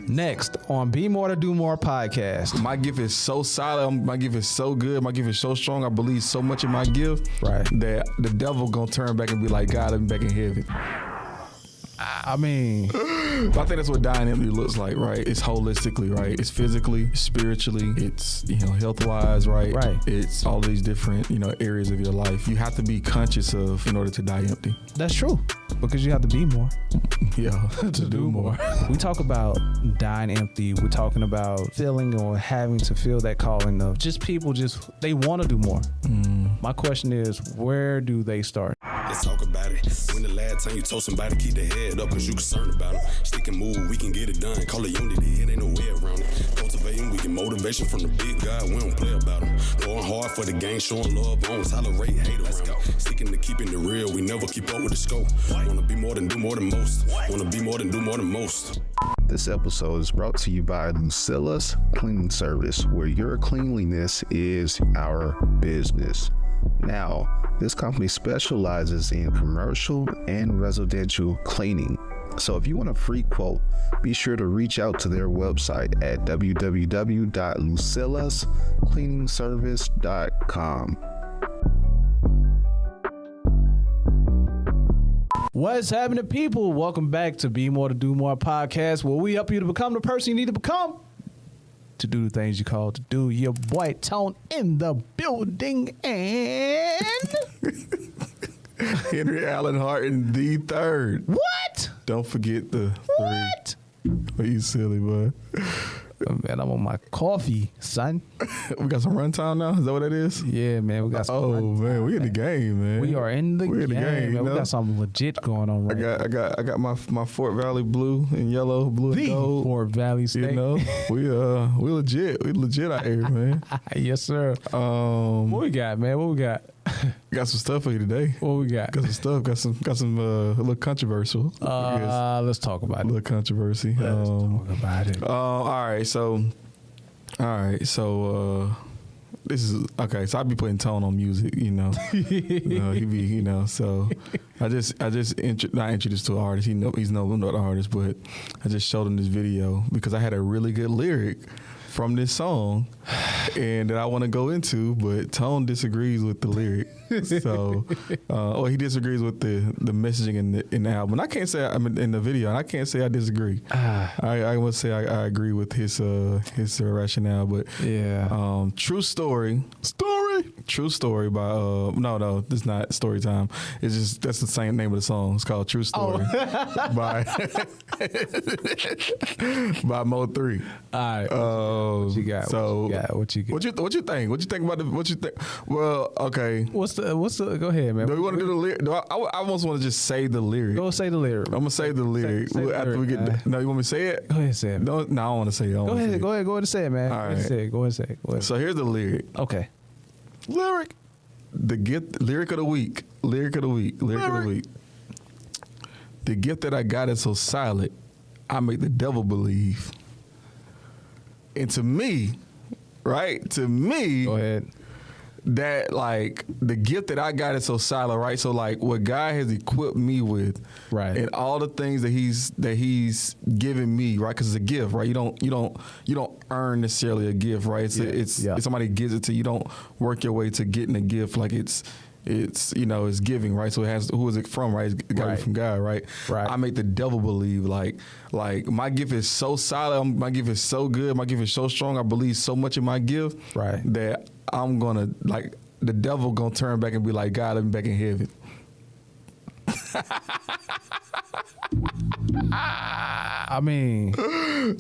Next on Be More to Do More podcast. My gift is so solid. My gift is so good. My gift is so strong. I believe so much in my gift that the devil gonna turn back and be like, God, I'm back in heaven. I mean, I think that's what dying empty looks like, right? It's holistically, right? It's physically, it's spiritually, it's, health-wise, right? Right. It's all these different, areas of your life. You have to be conscious of in order to die empty. That's true. Because you have to be more. Yeah, to do more. We talk about dying empty. We're talking about feeling or having to feel that calling of just people they want to do more. My question is, where do they start? Let's talk about it. When the last time you told somebody keep their head up cause you concerned about them. Stick and move, we can get it done. Call it unity, it ain't no way around it. Cultivating, we get motivation from the big guy. We don't play about them. Going hard for the game, showing love, don't tolerate hate around it. Sticking to keeping it real, we never keep up with the scope. Wanna be more than do more than most. Wanna be more than do more than most. This episode is brought to you by Lucilla's Cleaning Service, where your cleanliness is our business. Now, this company specializes in commercial and residential cleaning. So if you want a free quote, be sure to reach out to their website at www.lucillascleaningservice.com. What's happening, people? Welcome back to Be More to Do More podcast, where we help you to become the person you need to become to do the things you call to do. Your boy Tone in the building, and Henry Allen Harton the third. What? Don't forget the What? 3. Are you silly, bud? Man, I'm on my coffee, son. We got some runtime now? Is that what it is? Yeah, man, we got some. Oh man, we in the game, man. We are in the game. Man. We got something legit going on right now. I got my Fort Valley blue and yellow, blue and gold. Fort Valley State. We legit out here, man. Yes, sir. What we got, man? What we got? Got some stuff for you today. What we got? Got some stuff. Got some a little controversial. Let's talk about it. A little controversy. Let's talk about it. All right. So this is okay. So I be putting Tone on music, he be, So I just not introduced to an artist. He's not an artist, but I just showed him this video because I had a really good lyric from this song, and that I want to go into, but Tone disagrees with the lyric. So, he disagrees with the messaging in the album. And I can't say in the video, and I can't say I disagree. I would say I agree with his rationale, but yeah. True story by no, this is not story time. It's just that's the same name of the song. It's called True Story by Mo3. All right. What you got? So what you got? What you think? What you think about what you think? Well, okay. What's the? Go ahead, man. Do we want to do the lyric? I almost want to just say the lyric. Go say the lyric. I'm gonna say the lyric after we get. No, you want me to say it? Go ahead, say it. No, I don't want to say it. Go ahead and say it, man. All right. Go ahead and say it. So here's the lyric. Okay. Lyric of the week. The gift that I got is so silent, I make the devil believe. And to me, Go ahead. that like the gift that I got is so silent, right? So like what God has equipped me with, right, and all the things that he's given me, right? Because it's a gift, right? You don't earn necessarily a gift, right? It's somebody gives it to you. You don't work your way to getting a gift. Like it's giving, right? So it has, who is it from, right? It's got to be from God, right? Right. I make the devil believe like my gift is so solid, my gift is so good, my gift is so strong, I believe so much in my gift, right, that I'm gonna, like, the devil gonna turn back and be like, God, I'm back in heaven. I mean,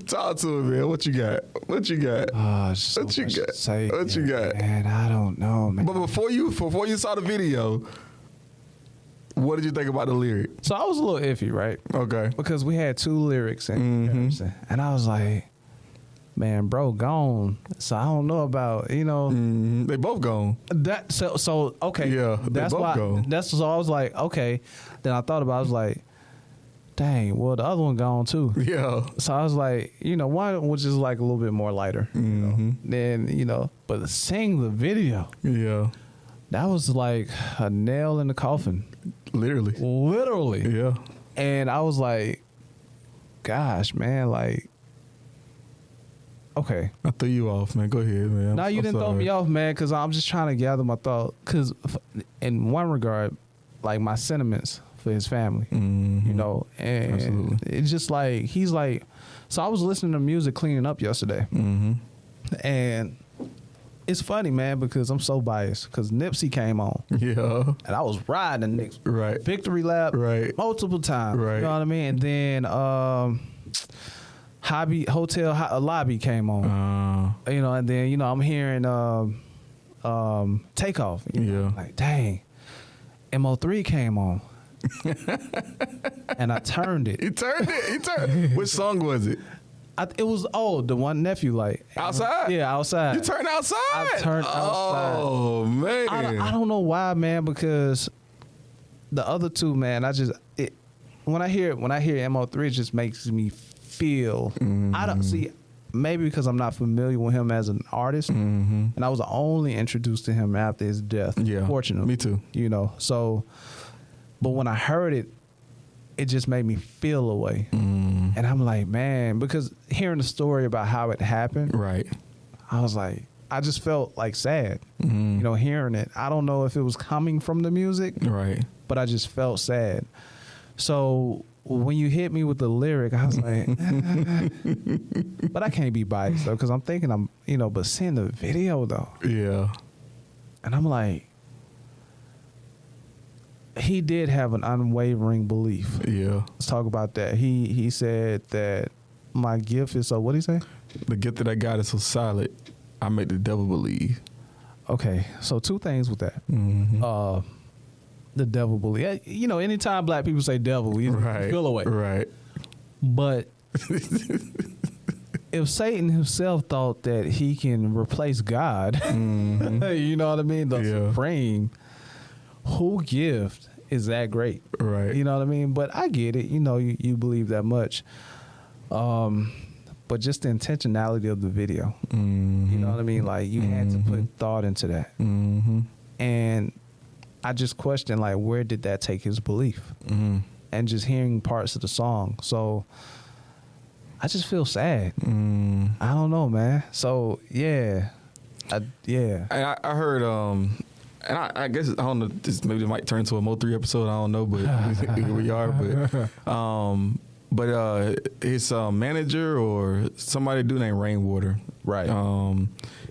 talk to him, man. What you got? What you got? What you got? Man, I don't know, man. But before you saw the video, what did you think about the lyric? So I was a little iffy, right? Okay. Because we had two lyrics in comparison, and I was like, man, bro, gone. So I don't know about, They both gone. So okay. Yeah, that's both why. gone. That's so I was like, okay. Then I thought about it, I was like, dang, well, the other one gone too. Yeah. So I was like, one was just like a little bit more lighter. Then, but seeing the video, yeah, that was like a nail in the coffin. Literally. Yeah. And I was like, gosh, man, like, Okay. I threw you off, man. Go ahead, man. No, you didn't throw me off, man, because I'm just trying to gather my thought. Because in one regard, like my sentiments for his family, you know, and Absolutely. it's just like he's like. So I was listening to music cleaning up yesterday, and it's funny, man, because I'm so biased. Because Nipsey came on, Yeah. and I was riding Nick's Right. victory lap multiple times. Right. You know what I mean? And then Lobby came on. You know, and then I'm hearing Takeoff. You know? Like, dang, MO3 came on. And I turned it. He turned it. Which song was it? It was the one nephew like Outside? Yeah, outside. You turned outside? I turned outside. Oh, man. I don't know why, man, because the other two, man, when I hear MO3, it just makes me feel. I don't see, maybe because I'm not familiar with him as an artist, and I was only introduced to him after his death. Yeah, fortunately, me too. You know, so, but when I heard it, it just made me feel a way, and I'm like, man, because hearing the story about how it happened, right? I was like, I just felt like sad, you know, hearing it. I don't know if it was coming from the music, right? But I just felt sad. So when you hit me with the lyric, I was like, but I can't be biased though, because I'm thinking but seeing the video though, yeah, and I'm like, he did have an unwavering belief. Yeah, let's talk about that. He said that my gift is so. What did he say? The gift that I got is so solid, I make the devil believe. Okay, so two things with that. The devil believe. You know, anytime black people say devil, we feel away. Right. But if Satan himself thought that he can replace God, you know what I mean? The supreme, who gift is that great? Right. You know what I mean? But I get it. You know, you believe that much. But just the intentionality of the video. You know what I mean? Like, you had to put thought into that. And I just question, like, where did that take his belief? And just hearing parts of the song. So I just feel sad. I don't know, man. So, yeah. And I heard, and I guess, I don't know, this maybe it might turn into a Mo3 episode. I don't know, but here we are. But his manager or somebody named Rainwater. Right.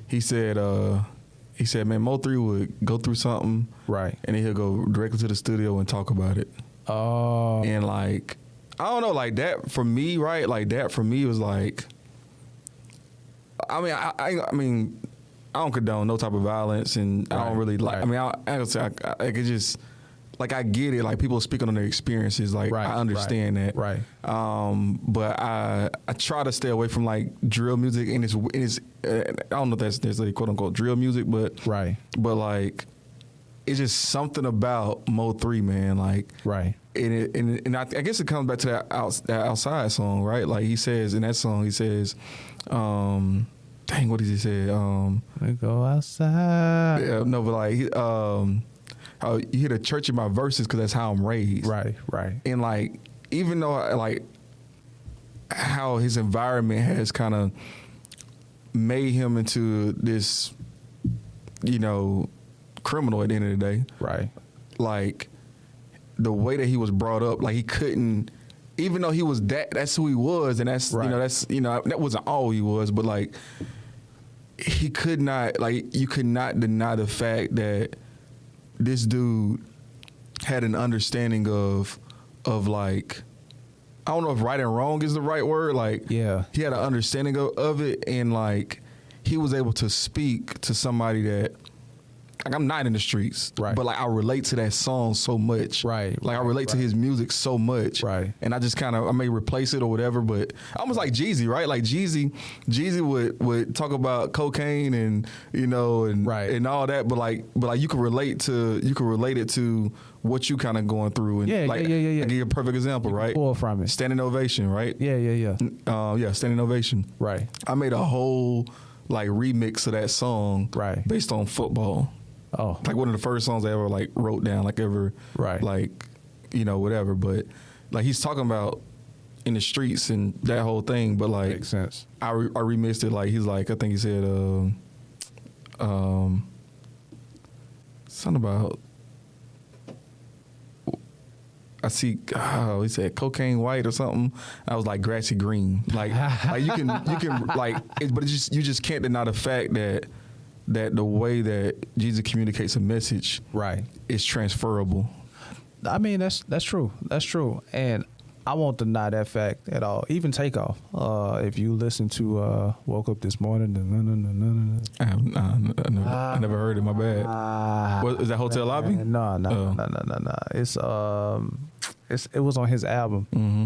He said, man, Mo3 would go through something. Right. And then he'll go directly to the studio and talk about it. Oh. And like, I don't know, like that for me, right? Like that for me was like, I mean, I don't condone no type of violence, and I don't really like. I mean, I could just, like, I get it. Like, people speaking on their experiences. Like, I understand that. Right. But I try to stay away from like drill music, and it's I don't know if that's necessarily quote unquote drill music, but but like, it's just something about Mo3, man. Like, and I guess it comes back to that outside song, right? Like, he says in that song, he says, dang, what does he say? We go outside. Yeah, no, but like, how you hear the church in my verses because that's how I'm raised. Right. And like, even though like how his environment has kind of made him into this, you know, criminal at the end of the day. Right. Like, the way that he was brought up, like, he couldn't, even though he was that's who he was, and that's that wasn't all he was, but like, he could not, like, you could not deny the fact that this dude had an understanding of like, I don't know if right and wrong is the right word. Like, he had an understanding of it, and like, he was able to speak to somebody that, like, I'm not in the streets, but like, I relate to that song so much, like, I relate to his music so much, and I just kind of, I may replace it or whatever, but almost like Jeezy, right? Like, Jeezy would talk about cocaine and, you know, and all that, but like you can relate it to what you kind of going through, and I give you a perfect example, right? Pull from it. Standing Ovation, right? Standing Ovation, right? I made a whole like remix of that song, based on football. Oh, like one of the first songs I ever like wrote down, like ever, like, you know, whatever. But like, he's talking about in the streets and that whole thing. But like, Makes sense. I remixed it. Like he's like, I think he said, something about. I see. Oh, he said cocaine white or something. I was like grassy green. Like you can like, but you just can't deny the fact that the way that Jesus communicates a message, Right. is transferable. I mean, that's true. That's true. And I won't deny that fact at all. Even Takeoff. If you listen to Woke Up This Morning, I never heard it. My bad. What, is that Hotel Lobby? No. It was on his album. Mm-hmm.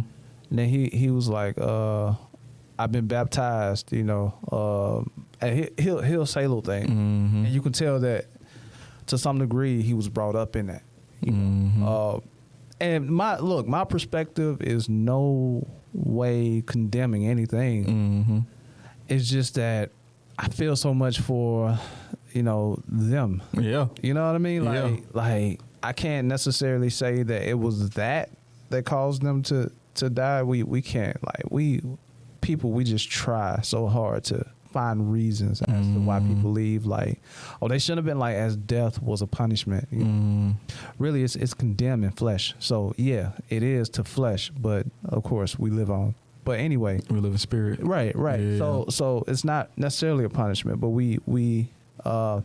And then he was like, I've been baptized, you know, and he'll say little things. Mm-hmm. And you can tell that to some degree he was brought up in that. You know? And my perspective is no way condemning anything. Mm-hmm. It's just that I feel so much for, you know, them. Yeah. You know what I mean? Yeah. Like I can't necessarily say that it was that caused them to die. We can't. Like we just try so hard to find reasons as to why people leave. Like, oh, they shouldn't have been like, as death was a punishment. You know? Really, it's condemning flesh. So yeah, it is to flesh, but of course we live on. But anyway, we live in spirit. Right. Yeah. So it's not necessarily a punishment, but we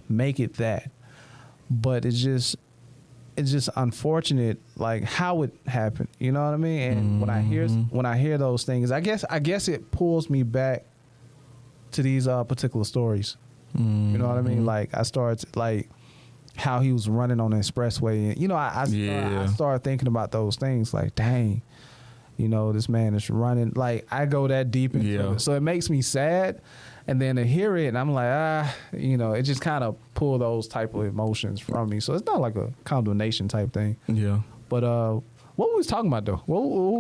make it that. But it's just unfortunate, like how it happened. You know what I mean? And when I hear those things, I guess it pulls me back to these particular stories. You know what I mean? Like I started like how he was running on the expressway, and you know I started thinking about those things. Like, dang, you know, this man is running. Like I go that deep into it, so it makes me sad. And then to hear it, and I'm like, you know, it just kind of pull those type of emotions from me. So it's not like a condemnation type thing. Yeah. But what were we talking about though? Where were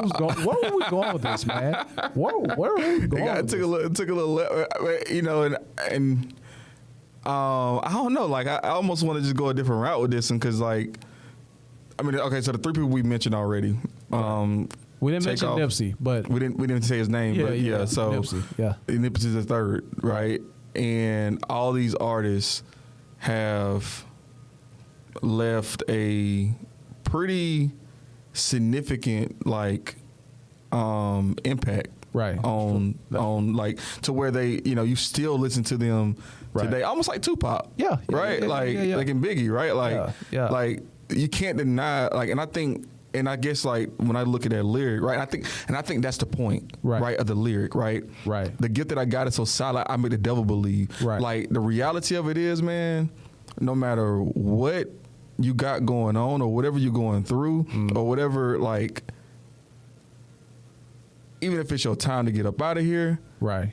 we going with this, man? Where were we going? It took a little, you know, and I don't know. Like I almost want to just go a different route with this, and because like, I mean, okay, so the three people we mentioned already. We didn't mention Nipsey, but we didn't say his name. Yeah. So Nipsey is the third, right? And all these artists have left a pretty significant like impact, right, on like to where they, you know, you still listen to them today, almost like Tupac, right, like in Biggie, right, like like you can't deny, like, and I guess like when I look at that lyric, right, I think that's the point, right, of the lyric, right. The gift that I got is so solid, I make the devil believe. Right. Like the reality of it is, man, no matter what you got going on or whatever you're going through or whatever, like, even if it's your time to get up out of here, right,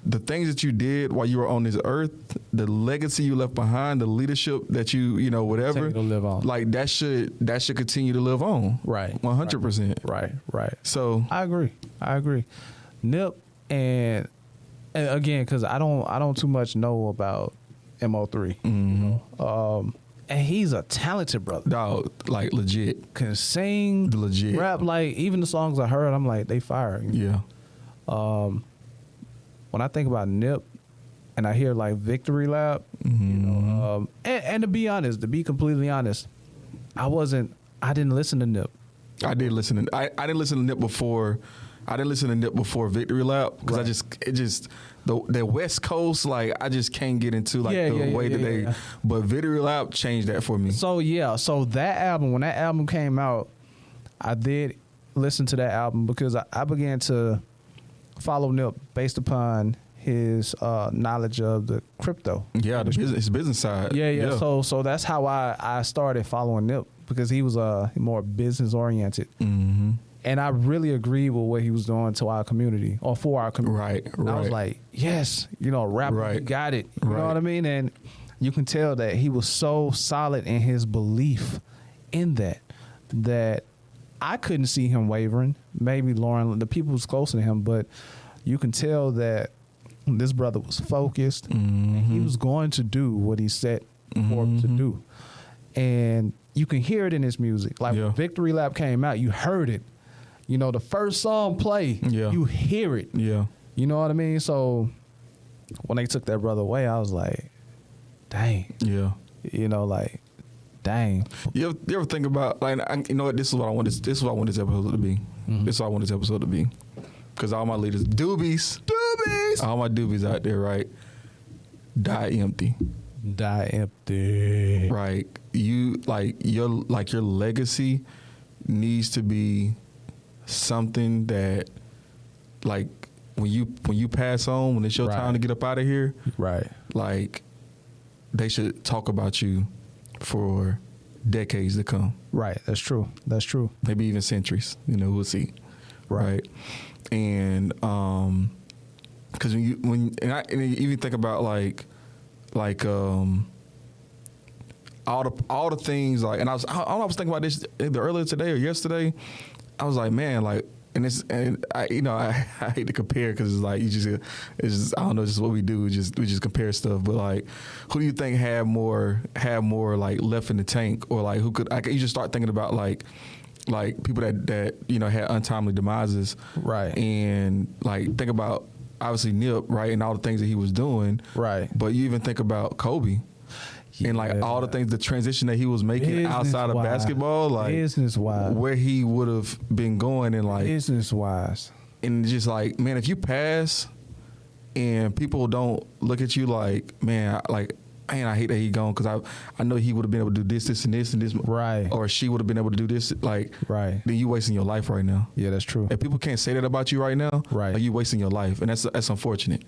the things that you did while you were on this earth, the legacy you left behind, the leadership that you know, whatever, to live on. Like that should continue to live on. Right. 100%. Right. So I agree. Nip and again, cause I don't too much know about MO3. You know? And he's a talented brother. Dog, like legit. Can sing, legit. Rap, like even the songs I heard, I'm like, they fire. You know? When I think about Nip and I hear like Victory Lap, you know, and to be honest, to be completely honest, I didn't listen to Nip. I didn't listen to Nip before. I didn't listen to Nip before Victory Lap because the West Coast, like I just can't get into like the way that they. But Victory Lap changed that for me. So that album, when that album came out, I did listen to that album because I began to follow Nip based upon his knowledge of the crypto. Yeah, his business side. Yeah. So that's how I started following Nip, because he was more business oriented. And I really agreed with what he was doing to our community, or for our community. Right. And I was like, yes, you know, rapper, you got it. You know what I mean? And you can tell that he was so solid in his belief in that I couldn't see him wavering. Maybe Lauren, the people who's close to him, but you can tell that this brother was focused. And he was going to do what he set for him to do. And you can hear it in his music. Like when Victory Lap came out, you heard it. You know, the first song play, Yeah. you hear it. Yeah. You know what I mean? So when they took that brother away, I was like, dang. Yeah. You know, like, dang. You ever think about, like, you know what? This is what I want this episode to be. This is what I want this episode to be. Because all my leaders, doobies, all my doobies out there, right? Die empty. Die empty. Right. Your legacy needs to be something that, like, when you pass on, when it's your time to get up out of here, Right. like, they should talk about you for decades to come. Right. That's true. That's true. Maybe even centuries. You know, we'll see. Right. And because and you even think about like all the things, like, and I was thinking about this either earlier today or yesterday. I was like, man, like, and I hate to compare because it's like it's just I don't know, just what we do. We just compare stuff. But like, who do you think had more like left in the tank, or like who could? You just start thinking about like people that you know had untimely demises, Right. And like think about obviously Nip, right, and all the things that he was doing, Right. But you even think about Kobe. And like all the things, the transition that he was making outside of basketball, like business-wise, where he would have been going, and like business-wise, and just like, man, if you pass and people don't look at you like, man, I hate that he gone, because I know he would have been able to do this and this and this, Right. or she would have been able to do this, like, Right. then you wasting your life right now. Yeah, that's true. If people can't say that about you right now, Right. like, you wasting your life, and that's unfortunate.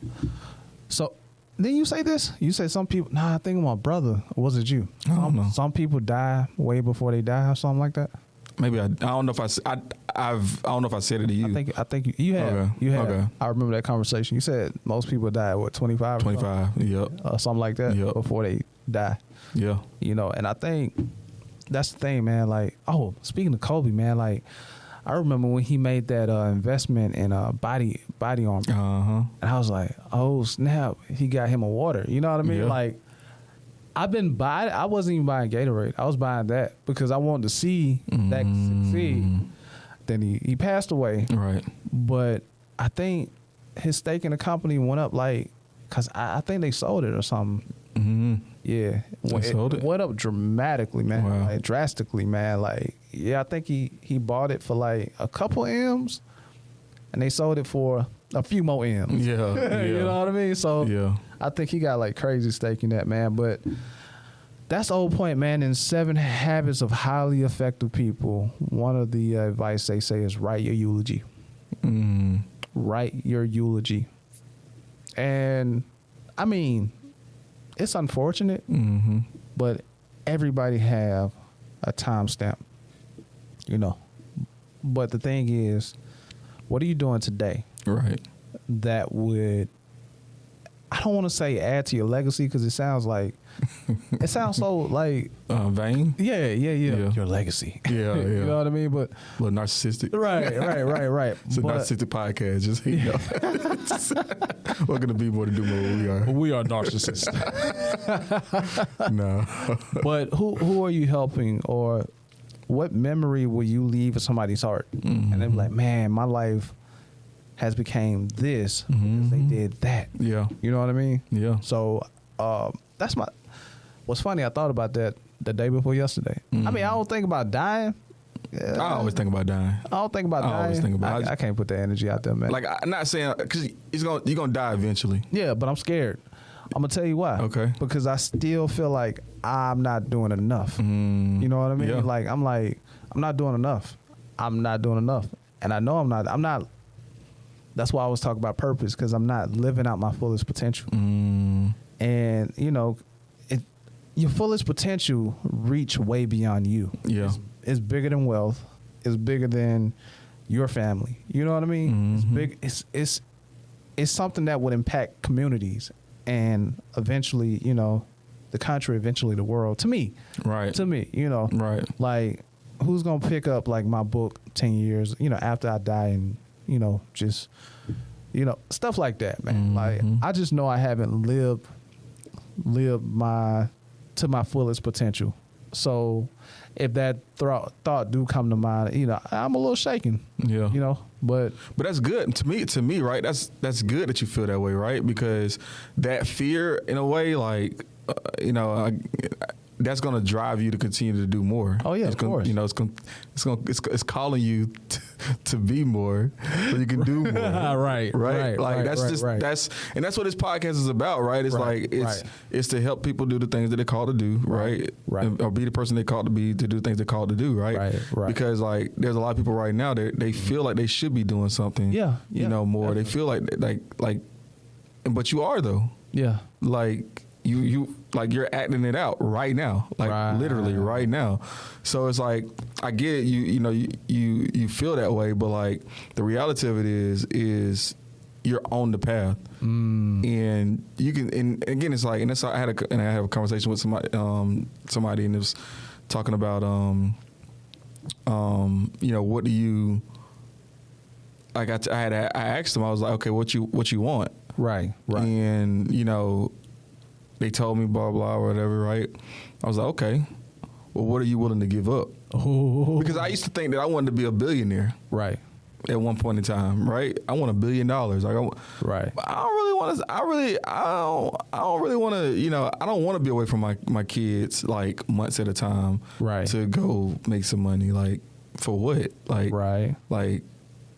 So then you say this? You say some people, I think of my brother. Or was it you? I don't know. Some people die way before they die or something like that. Maybe I don't know if I don't know if I said it to you. I think you have. Okay. You have. Okay. I remember that conversation. You said most people die at 25? 25. Yep. Or something like that. Yep. Before they die. Yeah. You know, and I think that's the thing, man. Like, speaking of Kobe, man, like, I remember when he made that investment in body armor. Uh-huh. And I was like, oh, snap, he got him a water. You know what I mean? Yeah. Like, I've been buying, I wasn't even buying Gatorade. I was buying that because I wanted to see that succeed. Then he passed away. Right. But I think his stake in the company went up, like, because I think they sold it or something. Mm-hmm. Yeah. They sold it? Went up dramatically, man. Wow. Like, drastically, man. Like, yeah, I think he bought it for like a couple M's and they sold it for a few more M's. Yeah. Yeah. You know what I mean? So Yeah. I think he got like crazy stake in that, man. But that's the whole point, man. In 7 Habits of Highly Effective People, one of the advice they say is write your eulogy. Mm. Write your eulogy. And I mean, it's unfortunate, but everybody have a timestamp, you know. But the thing is, what are you doing today Right. that would, I don't want to say add to your legacy, because it sounds so like, Vain. yeah, Yeah. your legacy. Yeah. Yeah. You know what I mean? But A little narcissistic. right. It's a But narcissistic podcast. Just, you know. We're gonna be more to do more. we are narcissists. No. But who are you helping, or what memory will you leave in somebody's heart? And they're like, man, my life has became this because they did that. Yeah. You know what I mean? Yeah. So that's what's funny, I thought about that the day before yesterday. I mean, I don't think about dying. I always think about dying. I don't think about I dying. always think about it. I can't put the energy out there, man. Like, I'm not saying, because you're gonna die eventually. Yeah, but I'm scared. I'm gonna tell you why. Okay. Because I still feel like I'm not doing enough. You know what I mean? Yeah. I'm not doing enough. I'm not doing enough. And I know I'm not. That's why I was talking about purpose, because I'm not living out my fullest potential. And, you know, your fullest potential reach way beyond you. Yeah. It's bigger than wealth. It's bigger than your family. You know what I mean? It's big. It's something that would impact communities and eventually, you know, the country, eventually the world. To me. Right. To me, you know. Right. Like, who's going to pick up, like, my book 10 years, you know, after I die, and, you know, just, you know, stuff like that, man. Like, I just know I haven't lived to my fullest potential. So if that thought do come to mind, I'm a little shaken. Yeah. But that's good to me, right? That's good that you feel that way, right? Because that fear, in a way, like, that's going to drive you to continue to do more. Oh yeah, of course. It's calling you to be more, so you can do more. right. Like that's what this podcast is about, right? It's it's to help people do the things that they're called to do, right? Or be the person they're called to be, to do the things they're called to do, right? Because like there's a lot of people right now that they feel like they should be doing something, more. Definitely. They feel like, but you are though. Yeah. Like you like you're acting it out right now, like literally right now. So it's like, I get it. You feel that way, but like the reality of it is you're on the path, and you can. And again, it's like, and that's I had a conversation with somebody, and it was talking about, what do you? I asked them. I was like, okay, what you want? Right. And they told me blah, blah, or whatever, right? I was like, okay, well, what are you willing to give up? Oh. Because I used to think that I wanted to be a billionaire. Right. At one point in time, right? I want $1 billion. Like, right. But I don't really want to, I don't really want to, I don't want to be away from my kids, like, months at a time. Right. To go make some money. Like, for what? Like, right. Like,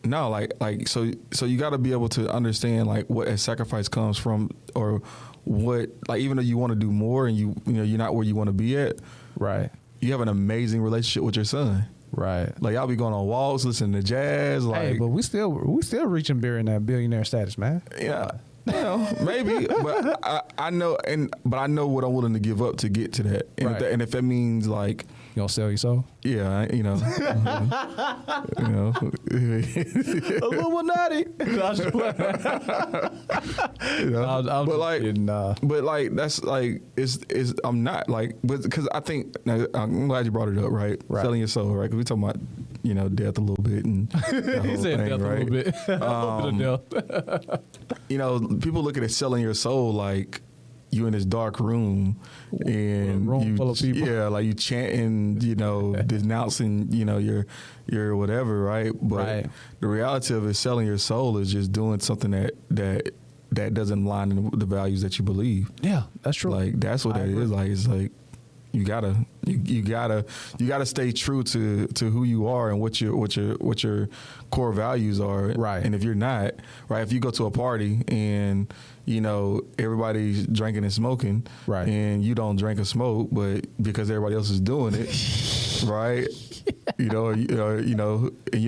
no, like, so you got to be able to understand, like, what a sacrifice comes from, or what, like, even though you want to do more and you're not where you want to be at, right? You have an amazing relationship with your son, right? Like, y'all be going on walks, listening to jazz, like. Hey, but we still reaching in that billionaire status, man. Yeah, maybe, but I know, but I know what I'm willing to give up to get to that, and if that means like. You gonna sell your soul? Yeah, Illuminati. But like that's like is I'm not like, but because I think, I'm glad you brought it up, right? Selling your soul, right? Because we talking about death a little bit, and he said thing, death right? a little bit. A little bit of death. People look at selling your soul like you in this dark room and room full of people. Yeah, like you chanting, denouncing, your whatever, right? But the reality of it, selling your soul, is just doing something that doesn't line in the values that you believe. Yeah, that's true. Like that's what that is. Like it's like you gotta stay true to who you are and what your core values are. Right. And if you're not, right, if you go to a party and everybody's drinking and smoking, right, and you don't drink or smoke, but because everybody else is doing it, right? And you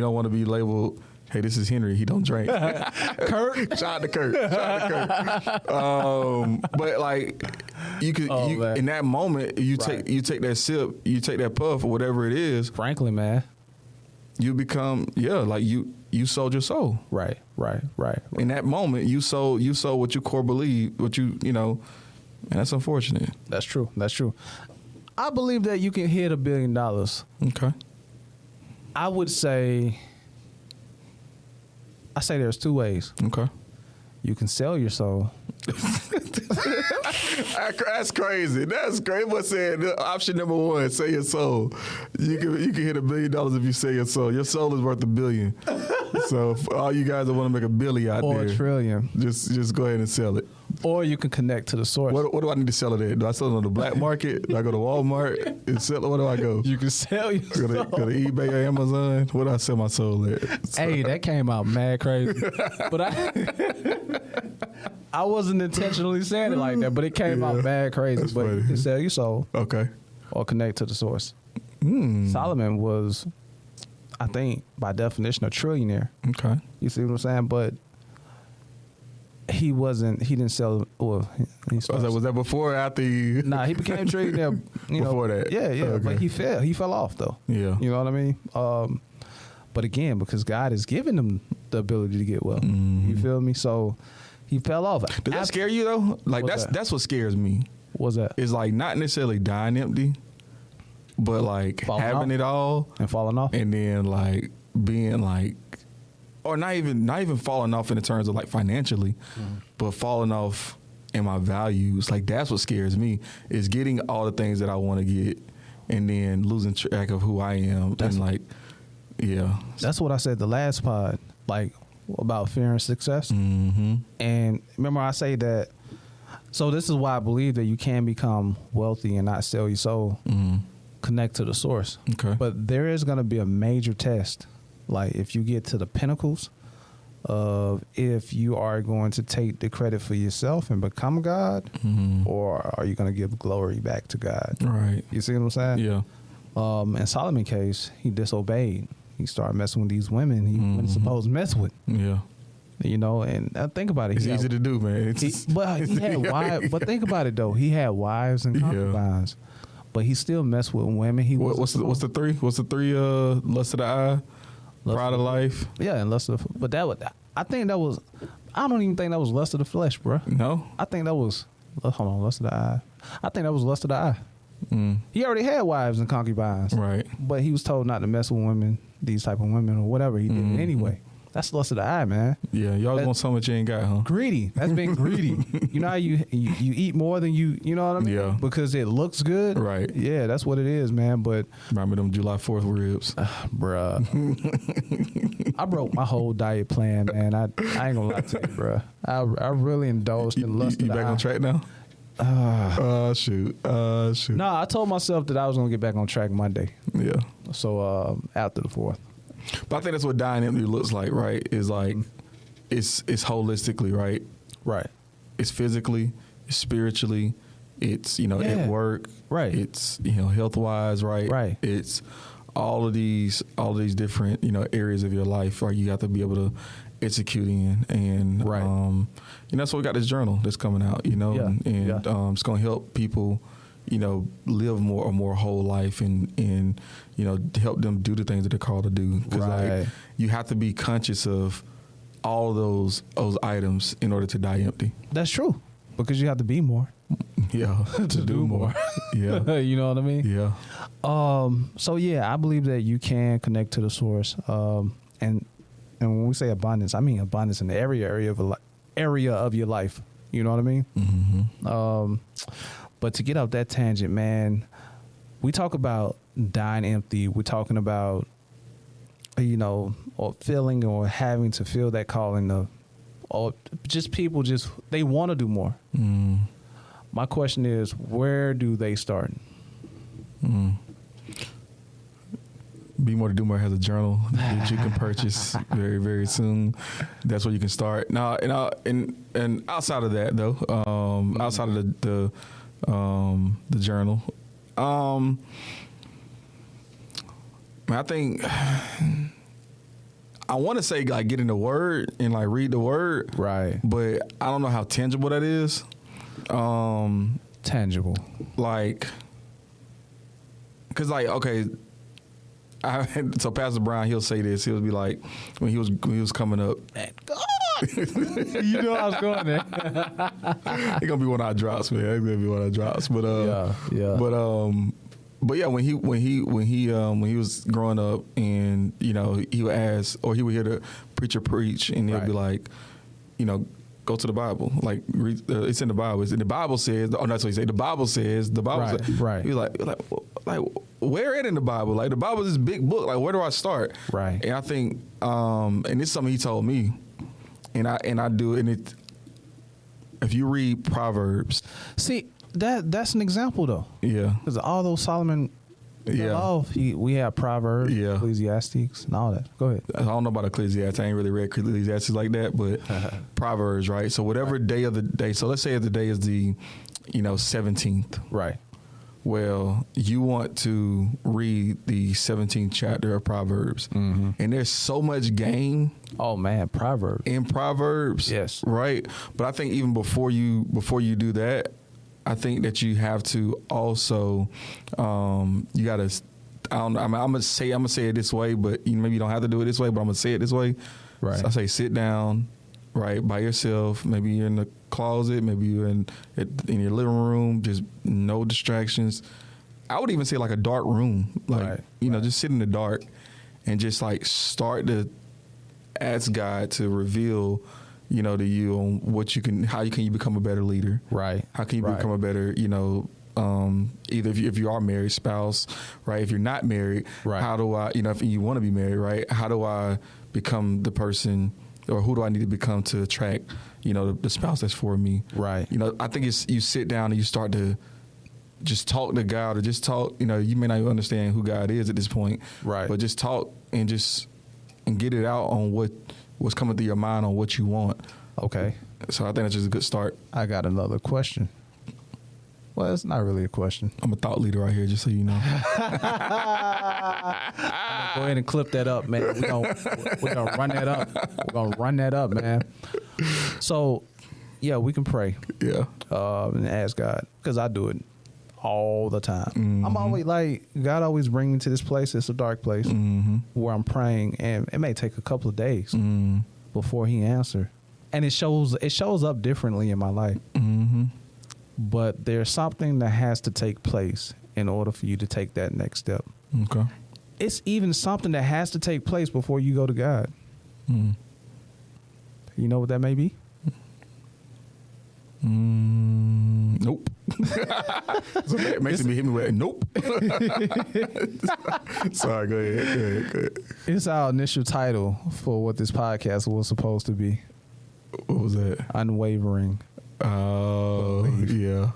don't want to be labeled, hey, this is Henry, he don't drink. Kurt. Shout out to Kurt. But like you in that moment, you take that sip, you take that puff or whatever it is. Frankly, man, you become like you sold your soul. Right. In that moment, you sold what you core believe, what and that's unfortunate. That's true. I believe that you can hit $1 billion. Okay. I would say. I say there's two ways. Okay. You can sell your soul. That's crazy. That's crazy. What's saying option number one? Sell your soul. You can hit $1 billion if you sell your soul. Your soul is worth $1 billion. So for all you guys that want to make $1 billion out or there, $1 trillion, just go ahead and sell it. Or you can connect to the source. What do I need to sell it at? Do I sell it on the black market? Do I go to Walmart and sell it? Where do I go? You can sell your soul. Go to eBay or Amazon. Where do I sell my soul at? Hey, that came out mad crazy. But I wasn't intentionally saying it like that, but it came out mad crazy. That's but funny. You can sell your soul. Okay. Or connect to the source. Solomon was, I think, by definition, a trillionaire. Okay. You see what I'm saying? But he didn't sell. Well, was that before or after? Nah, he became trillionaire. Before that. Yeah. Okay. But he fell off though. Yeah. You know what I mean? But again, because God has given him the ability to get well. Mm-hmm. You feel me? So he fell off. Does that scare you though? Like that's what scares me. What's that? It's like not necessarily dying empty, but like having it all and falling off, and then like being like, or not even falling off in the terms of like financially, but falling off in my values. Like that's what scares me, is getting all the things that I want to get, and then losing track of who I am. That's- and like, yeah. That's what I said the last pod, like about fear and success. Mm-hmm. And remember, I say that. So this is why I believe that you can become wealthy and not sell your soul. Mm-hmm. Connect to the source. Okay. But there is going to be a major test. Like if you get to the pinnacles of if you are going to take the credit for yourself and become God, or are you going to give glory back to God? Right. You see what I'm saying? Yeah. In Solomon's case, he disobeyed. He started messing with these women he wasn't supposed to mess with. Yeah. You know, and think about it. It's He had- easy to do, man. It's but he had wives. But think about it though. He had wives and Yeah. concubines, but he still messed with women. He what's the three? What's the three? Lust of the eye, Lust pride of life. Yeah, and lust of the, but that was. I think that was. I don't even think that was lust of the flesh, bro. No. I think that was. Hold on, lust of the eye. I think that was lust of the eye. He already had wives and concubines, Right. but he was told not to mess with women, these type of women, or whatever. He did it anyway. That's lust of the eye, man. Yeah. You always want something that you ain't got, huh? Greedy. That's being greedy. You know how you eat more than you know what I mean? Yeah. Because it looks good. Right. Yeah, that's what it is, man. But Remember them July 4th ribs? bruh, I broke my whole diet plan, man. I ain't gonna lie to you, bruh. I really indulged in lust You of the back eye. on track now? Shoot. Shoot. No, I told myself that I was gonna get back on track Monday. Yeah. So after the 4th. But I think that's what dying empty looks like, right? Is like it's holistically, right? Right. It's physically, it's spiritually, it's Yeah. at work, Right. It's health wise, right? Right. It's all of these different areas of your life, right? You have to be able to execute in, and Right. that's why we got this journal that's coming out, Yeah. and Yeah. it's gonna help people, live a more whole life, and help them do the things that they're called to do. 'Cause, Right. like, you have to be conscious of all of those items in order to die empty. That's true. Because you have to be more. Yeah, to do more. Yeah, You know what I mean? yeah, So yeah, I believe that you can connect to the source. And when we say abundance, I mean abundance in every area of your life. You know what I mean? Mm-hmm. But to get off that tangent, man, we talk about dying empty. We're talking about, or feeling or having to feel that calling of, or just people they want to do more. My question is, where do they start? Be More to Do More has a journal that you can purchase very, very soon. That's where you can start. Now, and outside of that though, outside of the journal, I think I want to say like get in the word and like read the word, Right. but I don't know how tangible that is. Tangible. Like, cause like, okay, so Pastor Brian, he'll say this. He'll be like, when he was coming up, You know I was going there. it's gonna be one of our drops, man. It's gonna be one of our drops. But Yeah. but yeah, when he was growing up, and he would ask, or he would hear the preacher preach, and he'll Right. be like, go to the Bible, like read, it's in the Bible. The Bible says, oh, that's what he said. The Bible says. Right, says. right. He's like, where it in the Bible? Like the Bible is this big book. Like where do I start? Right. And I think, and it's something he told me, and I do, and it. If you read Proverbs, See, that's an example though. yeah, Because all those Solomon, yeah. we have Proverbs, Yeah. Ecclesiastes, and all that. Go ahead. I don't know about Ecclesiastes. I ain't really read Ecclesiastes like that, but Proverbs, right? So whatever day of the day. So let's say the day is the, 17th. Right. Well, you want to read the 17th chapter of Proverbs, and there's so much game Oh man, Proverbs. in Proverbs. Yes. Right. But I think even before you do that, I think that you have to also, you got to. I'm gonna say it this way, but maybe you don't have to do it this way. But I'm gonna say it this way. Right. So I say sit down, right, by yourself. Maybe you're in the closet. Maybe you're in your living room. Just no distractions. I would even say like a dark room, like Right. just sit in the dark and just like start to ask God to reveal, to you on how you can become a better leader. Right. How can you Right. become a better, either if you are married, spouse, right? If you're not married, Right. how do I, if you want to be married, right? How do I become the person, or who do I need to become to attract, the spouse that's for me? Right. I think it's you sit down and you start to just talk to God, or just talk. You may not even understand who God is at this point, Right. But just talk and get it out on what's coming through your mind on what you want. Okay. So I think that's just a good start. I got another question. Well, it's not really a question. I'm a thought leader right here, just so you know. I'm gonna go ahead and clip that up, man. We're gonna run that up. We're gonna run that up, man. So, yeah, we can pray Yeah. and ask God, because I do it all the time. Mm-hmm. I'm always like, God always bring me to this place. It's a dark place where I'm praying, and it may take a couple of days before He answer, and it shows up differently in my life. Mm-hmm. But there's something that has to take place in order for you to take that next step. Okay. It's even something that has to take place before you go to God. Mm. You know what that may be? Nope. So that makes me hit me with nope. Sorry, go ahead. It's our initial title for what this podcast was supposed to be. What was that? Unwavering. Belief. Yeah.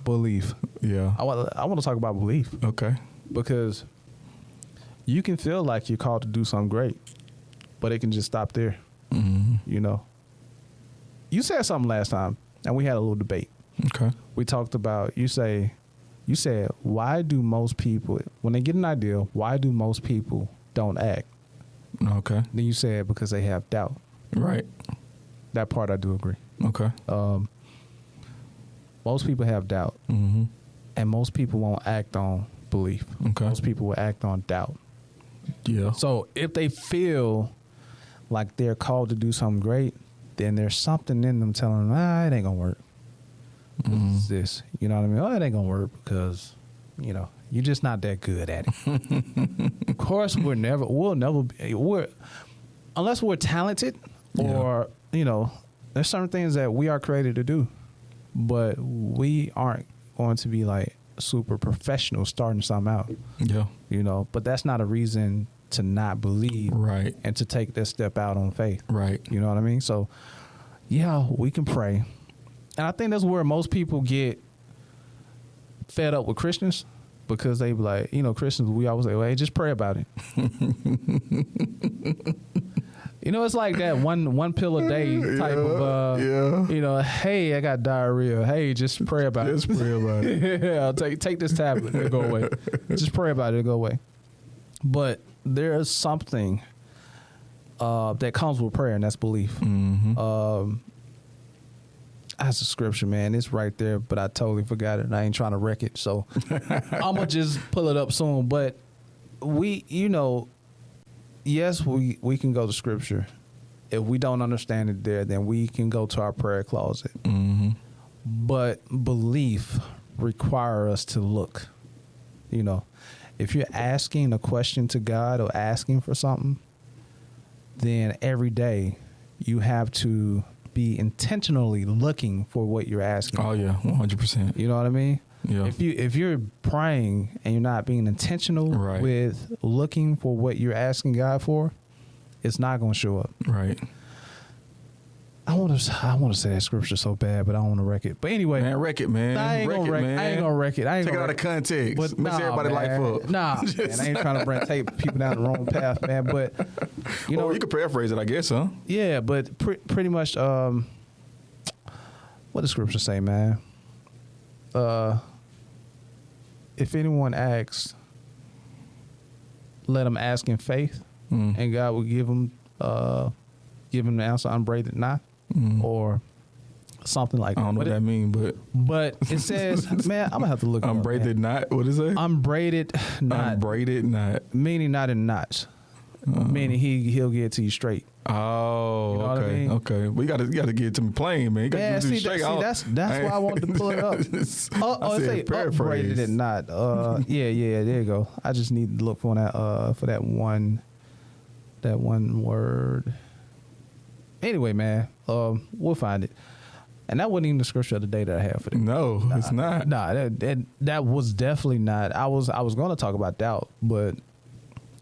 Belief. Yeah. I want to talk about belief, Okay. because you can feel like you're called to do something great, but it can just stop there. Mm-hmm. You said something last time, and we had a little debate. Okay. We talked about, you said, why do most people, when they get an idea, why do most people don't act? Okay. Then you said because they have doubt. Right. That part I do agree. Okay. Most people have doubt, Mm-hmm. and most people won't act on belief. Okay. Most people will act on doubt. Yeah. So if they feel like they're called to do something great, then there's something in them telling them, it ain't gonna work. It's this, you know what I mean? Oh, it ain't gonna work because, you're just not that good at it. Of course, we'll never be, unless we're talented, or, there's certain things that we are created to do, but we aren't going to be like super professional starting something out. Yeah. But that's not a reason to not believe, Right. and to take that step out on faith. Right. You know what I mean? So, yeah, we can pray. And I think that's where most people get fed up with Christians, because they be like, Christians, we always say, well, hey, just pray about it. It's like that one pill a day type of, hey, I got diarrhea. Hey, just pray about it. Just pray about it. Yeah, take this tablet, it'll go away. Just pray about it, it'll go away. But there is something that comes with prayer, and that's belief. Mm-hmm. That's a scripture, man. It's right there, but I totally forgot it, and I ain't trying to wreck it. So I'm going to just pull it up soon. But yes, we can go to scripture. If we don't understand it there, then we can go to our prayer closet. Mm-hmm. But belief require us to look. If you're asking a question to God or asking for something, then every day you have to be intentionally looking for what you're asking. Oh yeah, 100%. You know what I mean? Yeah. If you're praying and you're not being intentional Right. with looking for what you're asking God for, it's not going to show up. Right. I want to say that scripture so bad, but I don't want to wreck it. But anyway, Man, wreck it, man. I ain't gonna wreck it. I ain't gonna wreck it. Take it out of context. But Mess everybody life up. Nah, man, I ain't trying to take people down the wrong path, man. But you could paraphrase it, I guess, huh? yeah. But pretty much, what does scripture say, man? If anyone asks, let them ask in faith, and God will give them the answer, unbraided not, or something like that. I don't know what that means, But it says, man, I'm gonna have to look. unbraided not. What is it? Unbraided not. Unbraided not. Meaning not in knots. Meaning he'll get it to you straight. Oh, You know what I okay, mean? okay. Well, you got to get it to me plain, man. You gotta Yeah, do it see, straight. that's why I wanted to pull it up. I It said say paraphrase. upbraided and not. Yeah, there you go. I just need to look for that one word. Anyway, man, we'll find it. And that wasn't even the scripture of the day that I had for them. No, it's not. Nah, that was definitely not. I was going to talk about doubt, but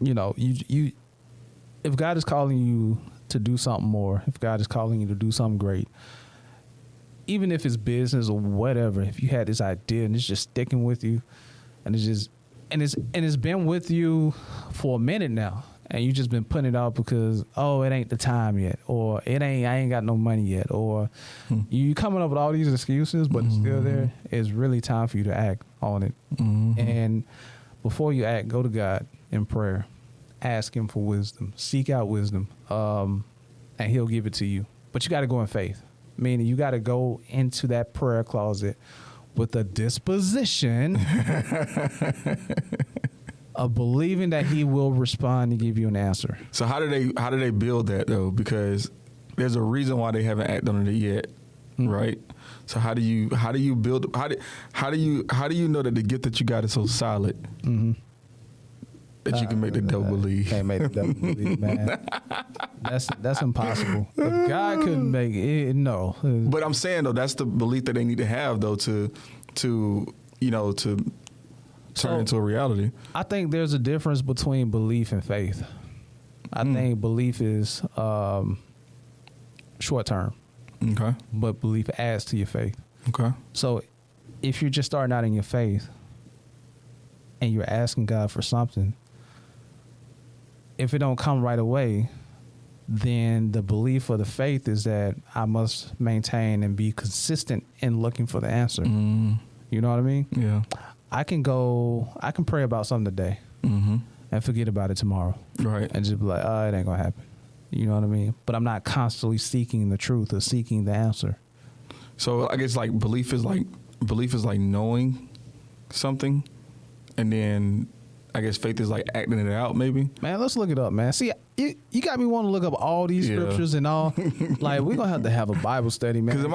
you if God is calling you to do something more, if God is calling you to do something great, even if it's business or whatever, if you had this idea and it's just sticking with you, and it's been with you for a minute now, and you just been putting it off because it ain't the time yet, or I ain't got no money yet, or you coming up with all these excuses, but it's still there. It's really time for you to act on it. And before you act, go to God in prayer, ask Him for wisdom, seek out wisdom, and He'll give it to you. But you got to go in faith, meaning you got to go into that prayer closet with a disposition of believing that He will respond and give you an answer. So how do they build that though? Because there's a reason why they haven't acted on it yet, right? So how do you build? How do you know that the gift that you got is so solid that you can make the devil believe? Can't make the devil believe, man. That's impossible. If God couldn't make it, no. But I'm saying though, that's the belief that they need to have though to turn into a reality. I think there's a difference between belief and faith. I think belief is short term. Okay. But belief adds to your faith. Okay. So if you're just starting out in your faith and you're asking God for something, if it don't come right away, then the belief or the faith is that I must maintain and be consistent in looking for the answer. You know what I mean? Yeah. I can pray about something today and forget about it tomorrow. Right. And just be like, it ain't gonna happen. You know what I mean? But I'm not constantly seeking the truth or seeking the answer. So I guess like belief is like knowing something, and then I guess faith is like acting it out maybe. Man, let's look it up, man. See, you got me wanting to look up all these scriptures and all. Like, we're going to have a Bible study, man. Because in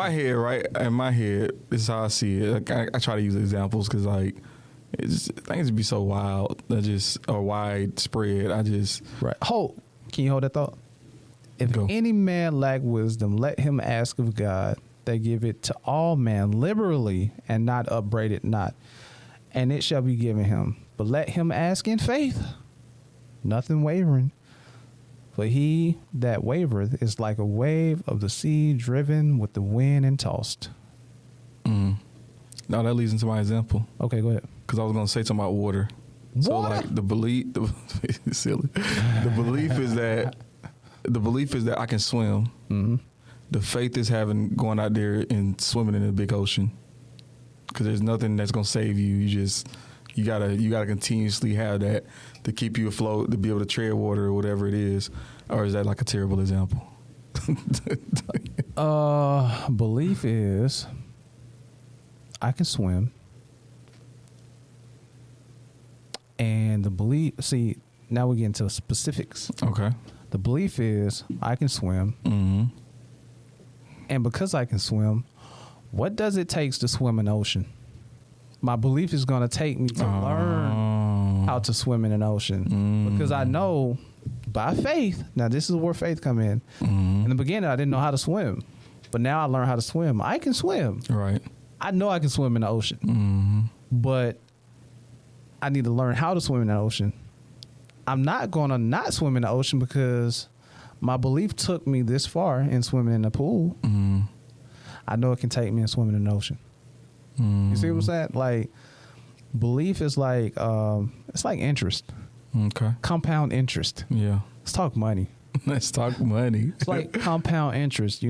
my head, this is how I see it. Like, I try to use examples because like things be so wild, or widespread. Right. Can you hold that thought? If any man lack wisdom, let him ask of God, that give it to all men liberally and not upbraid it not, and it shall be given him. But let him ask in faith, nothing wavering. For he that wavereth is like a wave of the sea driven with the wind and tossed. Now that leads into my example. Okay, go ahead. Because I was going to say something about water. So like the belief is that I can swim. The faith is going out there and swimming in the big ocean. Because there's nothing that's going to save you. You gotta continuously have that to keep you afloat, to be able to tread water or whatever it is. Or is that like a terrible example? Belief is I can swim. And the belief, see, now we get into specifics. Okay. The belief is I can swim. And because I can swim, what does it take to swim an ocean? My belief is going to take me to learn how to swim in an ocean. Because I know by faith, now this is where faith come in. In the beginning, I didn't know how to swim. But now I learned how to swim. I can swim. Right. I know I can swim in the ocean. But I need to learn how to swim in the ocean. I'm not going to not swim in the ocean because my belief took me this far in swimming in the pool. I know it can take me in swimming in the ocean. You see what I'm saying? Like, belief is like, it's like interest. Okay. Compound interest. Yeah. Let's talk money. Let's talk money. It's like compound interest,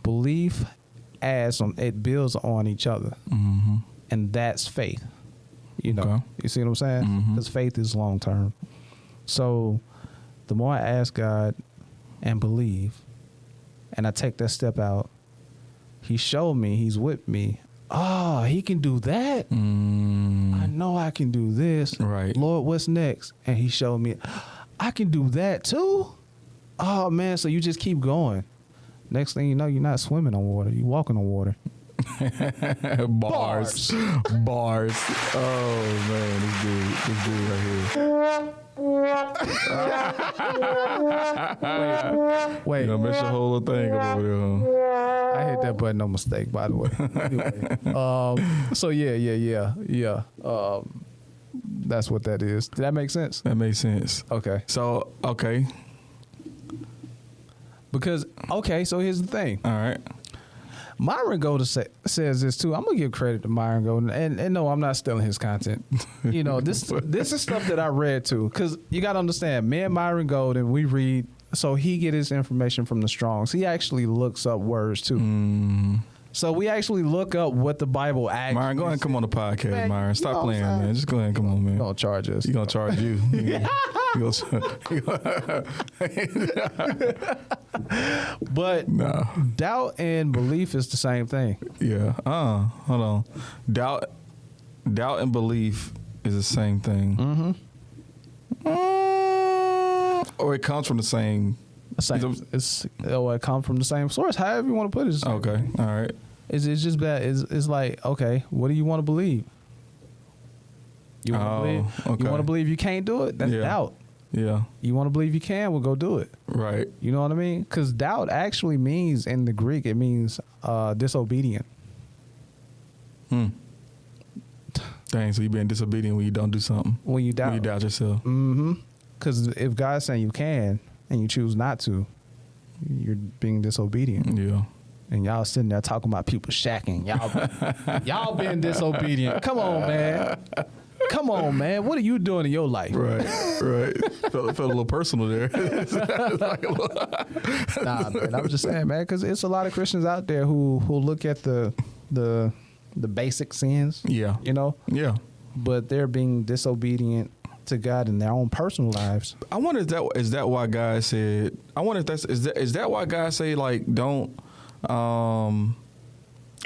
belief it builds on each other. And that's faith. Okay. You see what I'm saying? Because faith is long term. So the more I ask God and believe, and I take that step out, He showed me, He's with me. Oh, He can do that. I know I can do this. Right. Lord, what's next? And He showed me, I can do that too. Oh man, so you just keep going. Next thing you know, you're not swimming on water, you're walking on water. Bars. Oh man, this dude right here. Wait. You know, mess your whole little thing up over there, huh? I hit that button on mistake, by the way. Anyway, so yeah. That's what that is. Did that make sense? That makes sense. Okay. So, okay. Because, so here's the thing. All right. Myron Golden says this too. I'm going to give credit to Myron Golden. And no, I'm not stealing his content. You know, this is stuff that I read too. Because you got to understand, me and Myron Golden, we read. So he get his information from the Strongs. He actually looks up words too. So we actually look up what the Bible actually Myron, go ahead and come on the podcast, Man, Myron. Stop playing, what I'm man. Just go ahead and come on, man. You're going to charge us. He's going to charge you. But No. doubt and belief is the same thing. Yeah. Hold on. Doubt and belief is the same thing. Or it comes from the same. It comes from the same source. However you want to put it. Okay. All right. It's just that it's like, okay, what do you want to believe? You want to believe you can't do it? That's doubt. Yeah. You want to believe you can? Well, go do it. Right. You know what I mean? Because doubt actually means, in the Greek, it means disobedient. Dang, so you're being disobedient when you don't do something. When you doubt. When you doubt yourself. Because if God's saying you can and you choose not to, you're being disobedient. Yeah. And y'all sitting there talking about people shacking. Y'all being disobedient. Come on, man. Come on, man. What are you doing in your life? Right. Felt a little personal there. Nah, man. I'm just saying, man, because it's a lot of Christians out there who look at the basic sins. Yeah. You know? Yeah. But they're being disobedient to God in their own personal lives. I wonder if is that why God said? I wonder if is that why God say like don't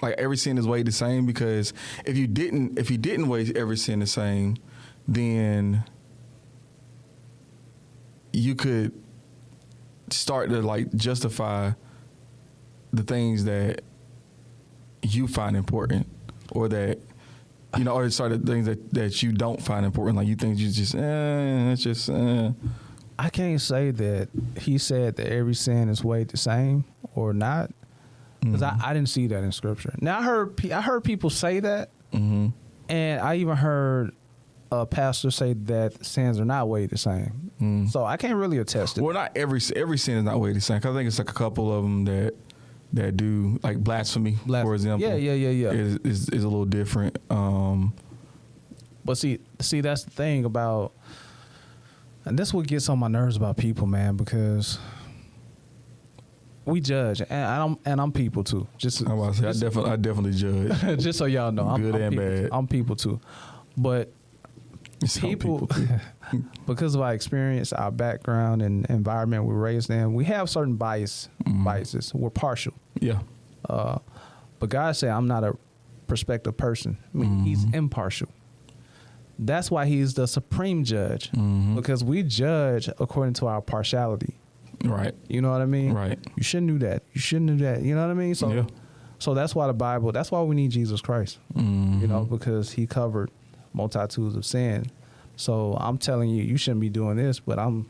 like every sin is weighed the same? Because if you didn't weigh every sin the same, then you could start to like justify the things that you find important, or that or sort of things that you don't find important, like you think you just it's just. I can't say that he said that every sin is weighed the same or not, because I didn't see that in Scripture. Now I heard people say that, and I even heard a pastor say that sins are not weighed the same. So I can't really attest to. Well, not every sin is not weighed the same. 'Cause I think it's like a couple of them that do, like blasphemy, for example. Yeah. Is a little different. But see, that's the thing about, and this what gets on my nerves about people, man, because we judge, and I'm people too. I definitely judge. Just so y'all know, Good and people, bad. I'm people too, but Some people too. because of our experience, our background, and environment we're raised in, we have certain biases. We're partial. Yeah. But God said, I'm not a perspective person. I mean, He's impartial. That's why He's the supreme judge, because we judge according to our partiality. Right. You know what I mean? Right. You shouldn't do that. You shouldn't do that. You know what I mean? So that's why that's why we need Jesus Christ, because He covered multitudes of sin. So I'm telling you, you shouldn't be doing this, but I'm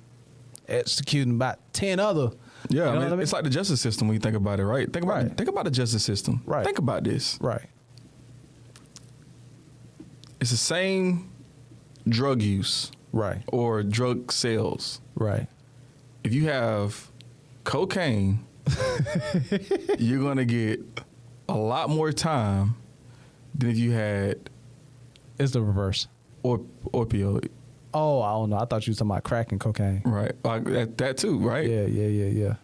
executing about 10 other. Yeah, You know what I mean? It's like the justice system when you think about it, right? Think about the justice system. Right. Think about this. Right. It's the same drug use, Right. or drug sales. Right. If you have cocaine, you're gonna get a lot more time than if you had It's the reverse. opioid. Oh, I don't know. I thought you were talking about crack and cocaine. Right. Like that too, right? Yeah.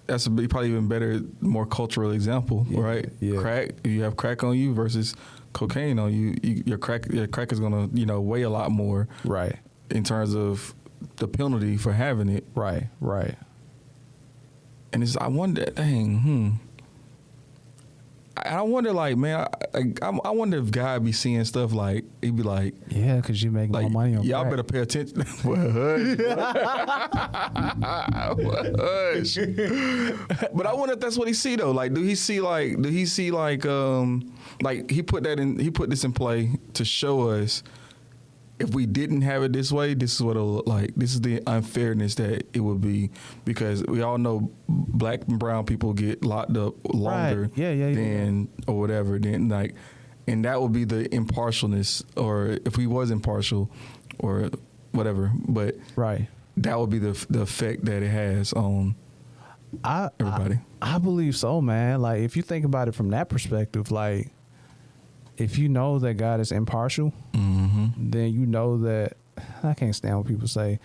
That's probably even better, more cultural example, right? Yeah. Crack. If you have crack on you versus cocaine on you, your crack is gonna weigh a lot more, Right. in terms of the penalty for having it. Right. And I wonder, dang, I wonder, like, man, I wonder if God be seeing stuff like, he'd be like, Yeah, because you make more money on y'all crack. better pay attention. Well, hush. But I wonder if that's what he see though. Like, do he see like he put this in play to show us if we didn't have it this way, this is what it'll look like. This is the unfairness that it would be, because we all know black and brown people get locked up longer than or whatever. Then like, and that would be the impartialness, or if we was impartial, or whatever. But that would be the effect that it has on everybody. I believe so, man. Like if you think about it from that perspective, like if you know that God is impartial, then you know that, I can't stand when people say,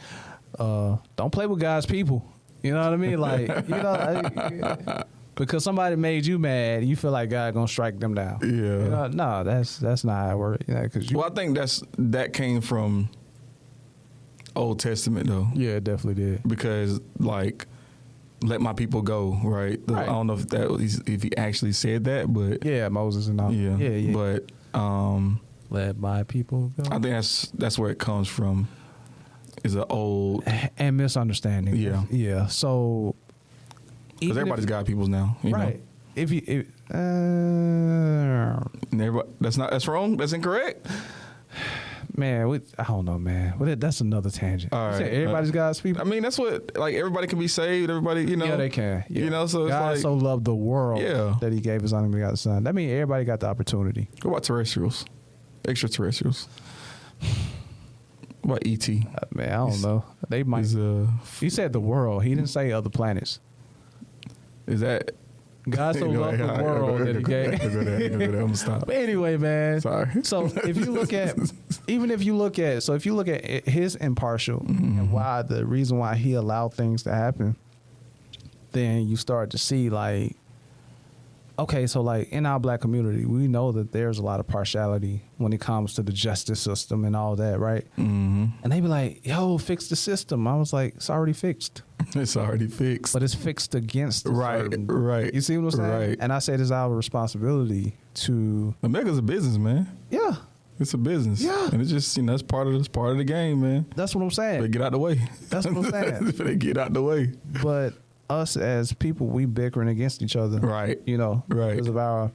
don't play with God's people. You know what I mean? Like, you know, because somebody made you mad, you feel like God gonna strike them down. Yeah. You know, no, that's not how it works. You know, well, I think that came from Old Testament though. Yeah, it definitely did. Because like, let my people go, right? I don't know if he actually said that, but yeah, Moses and all. Yeah. But let my people go. I think that's where it comes from. Is an old and misunderstanding. Yeah. So because everybody's got peoples now, you know? If that's wrong. That's incorrect. Man, I don't know, man. Well, that's another tangent. All right. Everybody's God's people. I mean, that's what, like, everybody can be saved. Everybody, you know. Yeah, they can. Yeah. You know, so God it's like, so loved the world that he gave his only begotten son. That means everybody got the opportunity. What about terrestrials? Extraterrestrials? What about E.T.? Man, I don't know. They might. He said the world. He didn't say other planets. Is that... God so loved the world that he gave. I'm gonna stop. But anyway, man. Sorry. So if you look at, if you look at his impartial and why the reason why he allowed things to happen, then you start to see like, okay, so like in our black community, we know that there's a lot of partiality when it comes to the justice system and all that, right? Mm-hmm. And they be like, yo, fix the system. I was like, it's already fixed. It's already fixed. But it's fixed against right. You see what I'm saying? Right. And I said it's our responsibility to... America's a business, man. Yeah. It's a business. Yeah. And it's just, that's part of the game, man. That's what I'm saying. They get out the way. That's what I'm saying. They get out the way. But us as people, we bickering against each other. Right. You know, right. because of our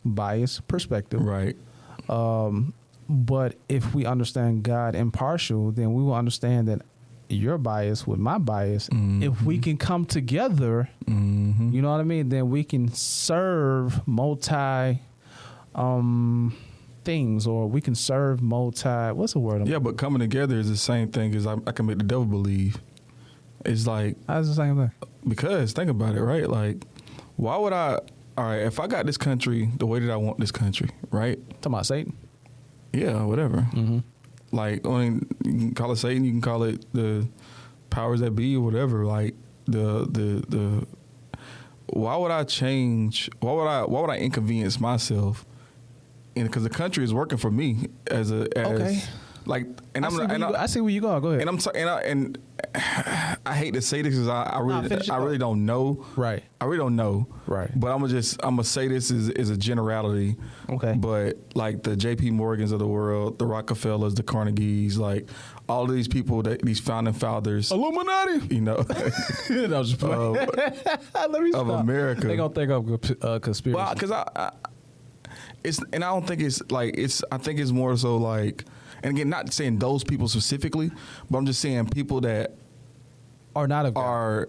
biased perspective. Right. But if we understand God impartial, then we will understand that your bias with my bias, if we can come together, you know what I mean, then we can serve multi things, or we can serve what's the word? But coming together is the same thing as I can make the devil believe. It's like, how's the same thing? Because think about it, right? Like, why would all right, if I got this country the way that I want this country, right? Talking about Satan? Yeah, whatever. Like, I mean, you can call it Satan, you can call it the powers that be or whatever. Like, the why would I change? Why would I inconvenience myself? And because the country is working for me as like, and I see where you going. Go ahead. And I'm sorry, and I hate to say this because I really don't know. Right. I really don't know. Right. But I'm gonna say this is a generality. Okay. But like the J.P. Morgans of the world, the Rockefellers, the Carnegies, like all of these people, these founding fathers, Illuminati. You know, that was just playing. of America. They gonna think of conspiracy. Well, because I don't think it's like I think it's more so like. And again, not saying those people specifically, but I'm just saying people that are not are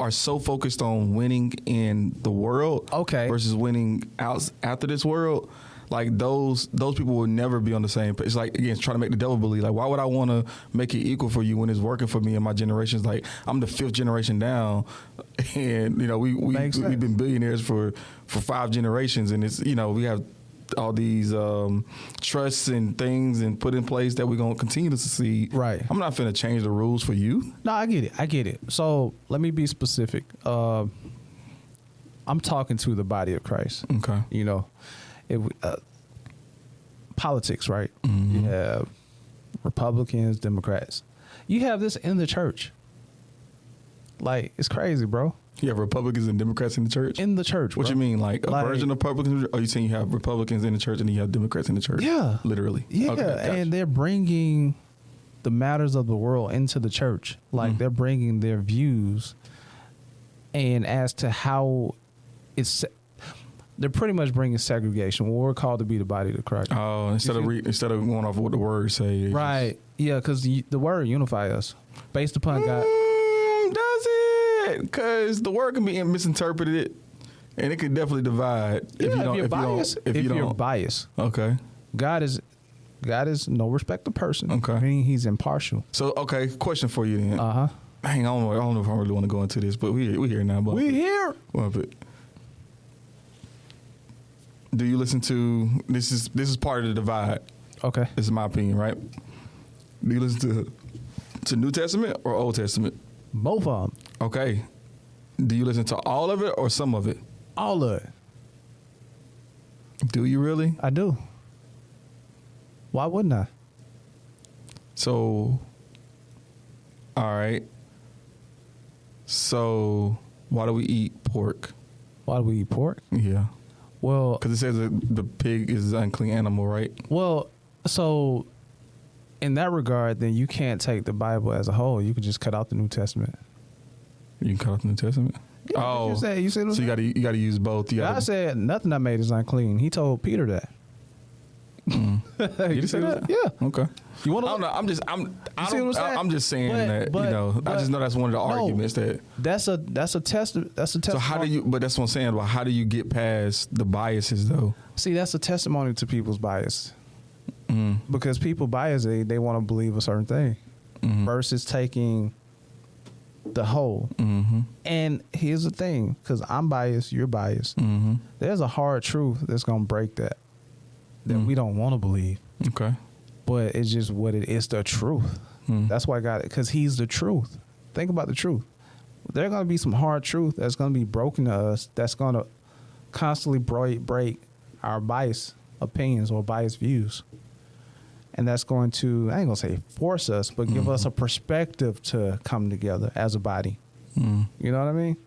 so focused on winning in the world, versus winning out after this world. Like those people will never be on the same page. It's like, again, trying to make the devil believe. Like, why would I want to make it equal for you when it's working for me and my generations? Like, I'm the 5th generation down, and you know we've been billionaires for 5 generations, and it's, you know, we have all these trusts and things and put in place that we're going to continue to succeed. Right. I'm not finna change the rules for you. No, I get it. So let me be specific. I'm talking to the body of Christ. Okay. You know, politics, right? You have Republicans, Democrats. You have this in the church. Like, it's crazy, bro. You have Republicans and Democrats in the church? In the church, What bro. you mean, like a version of Republicans? Or are you saying you have Republicans in the church and then you have Democrats in the church? Yeah. Literally. Yeah, okay, gotcha. And they're bringing the matters of the world into the church. Like, they're bringing their views and as to how it's... they're pretty much bringing segregation. What we're called to be the body of Christ. Oh, instead of going off of what the words say. Right. Yeah, because the word unify us based upon God. Does it? Because the word can be misinterpreted, and it can definitely divide. If you're biased. Okay. God is no respect of person. Okay. Meaning he's impartial. So, okay, question for you then. Uh-huh. Dang, I don't know if I really want to go into this, but we here now. But We here. Bump it. Do you listen to this is part of the divide. Okay. This is my opinion, right? Do you listen to New Testament or Old Testament? Both of them. Okay. Do you listen to all of it or some of it? All of it. Do you really? I do. Why wouldn't I? So, all right. So, why do we eat pork? Why do we eat pork? Yeah. Well, Because it says that the pig is an unclean animal, right? well, so in that regard, then you can't take the Bible as a whole. You can just cut out the New Testament. You can cut out the New Testament. Yeah, Oh, you said what so I'm you saying? got to use both. You God gotta, said nothing I made is unclean. He told Peter that. Did you say that? Yeah. Okay. You want I don't know. I'm just saying that I just know that's one of the arguments that. That's a testament. That's a testimony. So how do you? But that's what I'm saying. Well, how do you get past the biases though? See, that's a testimony to people's bias. Because people bias, they want to believe a certain thing versus taking the whole. And here's the thing, because I'm biased, you're biased. There's a hard truth that's going to break that we don't want to believe. Okay. But it's just what it is, the truth. That's why I got it, because he's the truth. Think about the truth. There's going to be some hard truth that's going to be broken to us, that's going to constantly break our biased opinions or biased views. And that's going to, I ain't going to say force us, but give us a perspective to come together as a body. You know what I mean?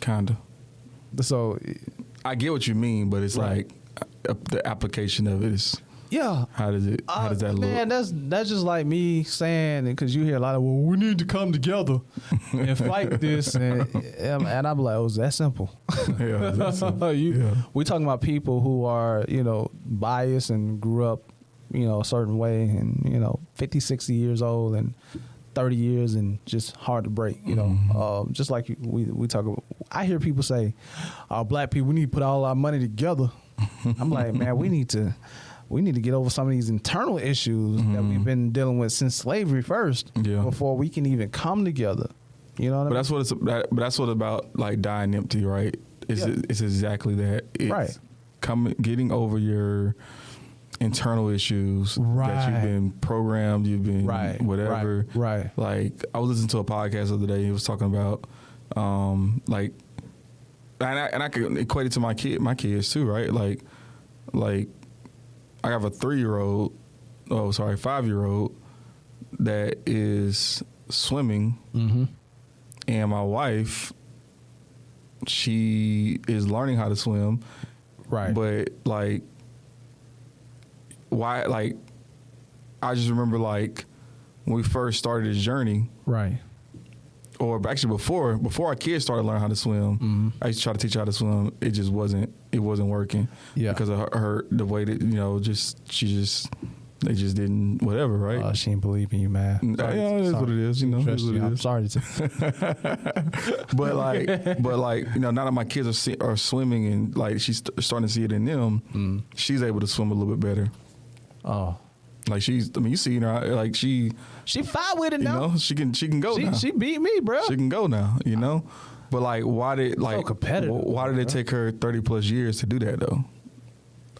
Kinda. So, I get what you mean, but it's Right. like the application of it is. yeah. How does that look? Man, that's just like me saying, because you hear a lot of, well, we need to come together and fight this. And I'm like, oh, it's that simple. Yeah, that's We talking about people who are, biased and grew up, a certain way and, 50, 60 years old and 30 years and just hard to break, just like we talk about. I hear people say, black people, we need to put all our money together. I'm like, man, we need to get over some of these internal issues that we've been dealing with since slavery first before we can even come together. You know what I mean? But that's what about like dying empty, right? It's exactly that. It's right. Getting over your internal issues that you've been programmed, you've been whatever. Right. Like I was listening to a podcast the other day. He was talking about like, and I could equate it to my kids too, right? Like I have a 5-year-old that is swimming, and my wife, she is learning how to swim, Right. But like, why? Like, I just remember like when we first started this journey, Right. or actually before our kids started learning how to swim, I used to try to teach her how to swim. It just wasn't working. Yeah. Because of her the way that they just didn't whatever, right? She didn't believe in you, man. Yeah, it is what it is. It is what it I'm is. sorry to. But like now that my kids are swimming and like she's starting to see it in them, she's able to swim a little bit better. Oh. Like you see her like she fine with it now. she can go now. She beat me, bro. She can go now, But like, why did competitive, why did it take her 30+ years to do that though?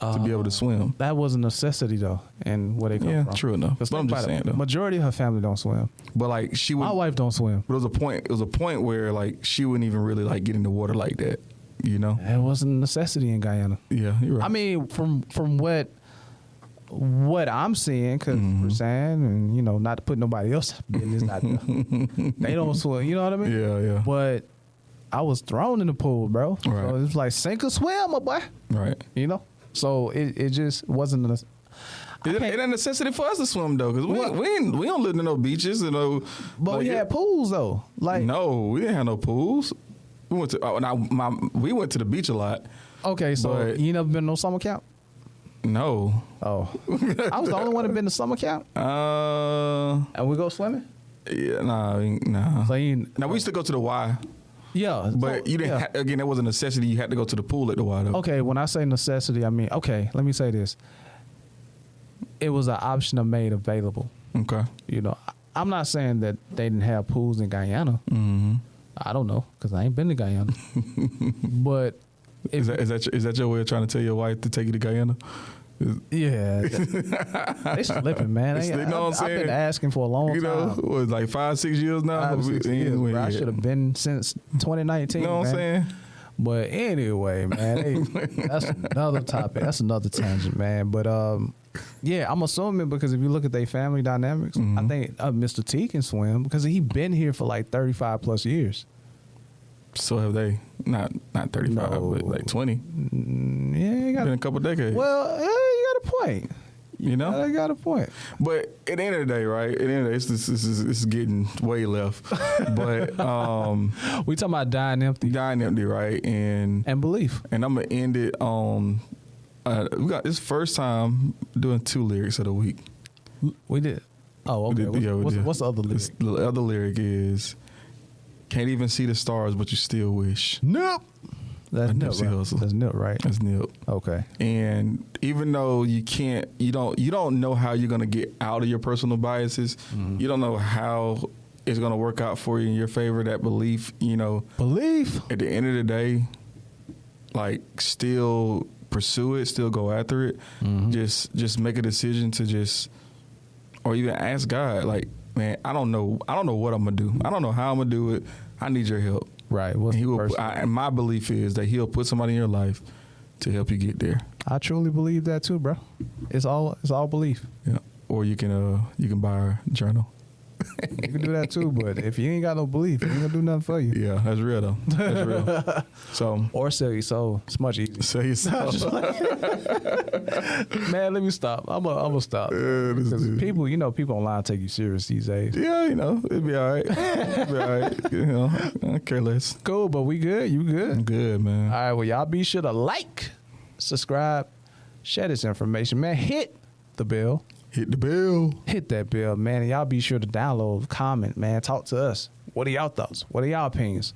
To be able to swim. That was a necessity though, and where they come from. Yeah, true enough. But I'm just saying though. Majority of her family don't swim. But like she would. My wife don't swim. But it was a point where like she wouldn't even really like get in the water like that, It wasn't a necessity in Guyana. Yeah, you're right. I mean, from what I'm seeing, because we're saying, and not to put nobody else business out there, they don't swim. You know what I mean? Yeah. But I was thrown in the pool, bro. Right. So it was like sink or swim, my boy. Right. So it just wasn't a. It ain't a necessity for us to swim though, because we don't live in no beaches, But we had pools though. Like no, we didn't have no pools. We went to we went to the beach a lot. Okay, so But- you never been to no summer camp? No. Oh, I was the only one that been to summer camp. And we go swimming. Yeah, nah. So you, Now we used to go to the Y, yeah, but you didn't. Again, that was a necessity. You had to go to the pool at the Y though. Okay, when I say necessity, I mean, okay, let me say this. It was an option made available. Okay. You know, I'm not saying that they didn't have pools in Guyana. Mm-hmm. I don't know because I ain't been to Guyana. But Is that your way of trying to tell your wife to take you to Guyana? yeah, they slipping, man. You know what I'm I've saying? been asking for a long You know, time. what, like 5-6 years now. 5-6 years, bro. I should have been since 2019. You know what I'm saying? But anyway, man, that's another topic. That's another tangent, man. But yeah, I'm assuming because if you look at their family dynamics, I think Mr. T can swim because he been here for like 35 plus years. So have they? Not 35, but like 20. Yeah, you got Been a couple decades. well, yeah, you got a point. You know? You got a point. But at the end of the day, right? At the end of the day, this is getting way left. But We talking about dying empty dying empty, right? And belief. I'm gonna end it on. We got this first time doing 2 lyrics of the week. We did. Oh, okay. We did. What's the other lyric? The other lyric is, "Can't even see the stars, but you still wish." Nope. That's Nip, Nipsey right? Hussle. That's Nip, right? That's Nip. Okay. And even though you don't know how you're gonna get out of your personal biases. You don't know how it's gonna work out for you in your favor. That belief, Belief. at the end of the day, like still pursue it, still go after it. Just make a decision to or even ask God, like, man, I don't know what I'm gonna do. I don't know how I'm gonna do it. I need your help. Right. And he will. first? And my belief is that He'll put somebody in your life to help you get there. I truly believe that too, bro. It's all belief. Yeah. Or you can buy a journal. You can do that too, but if you ain't got no belief, it ain't gonna do nothing for you. Yeah, that's real though. That's real. So Or sell your soul. It's much easier. say yourself. Man, let me stop. I'm gonna stop. Yeah, this Because dude. people online take you serious these days. Yeah, it'd be all right. It'd be all right. I care less. Cool, but we good. You good? I'm good, man. All right, well, y'all be sure to like, subscribe, share this information, man. Hit the bell. Hit the bell. Hit that bell, man. And y'all be sure to download, comment, man. Talk to us. What are y'all thoughts? What are y'all opinions?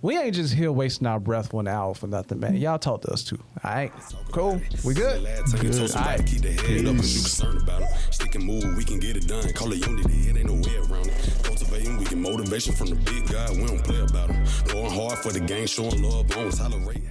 We ain't just here wasting our breath for an hour for nothing, man. Y'all talk to us too. All right? Cool. We good? Last time you told somebody Alright. keep their head up, cause you concerned about them. Stick and move, we can get it done. Call it unity, it ain't no way around it. Cultivating, we get motivation from the big guy, we don't play about them. Going hard for the game, showing love, bones, tolerate.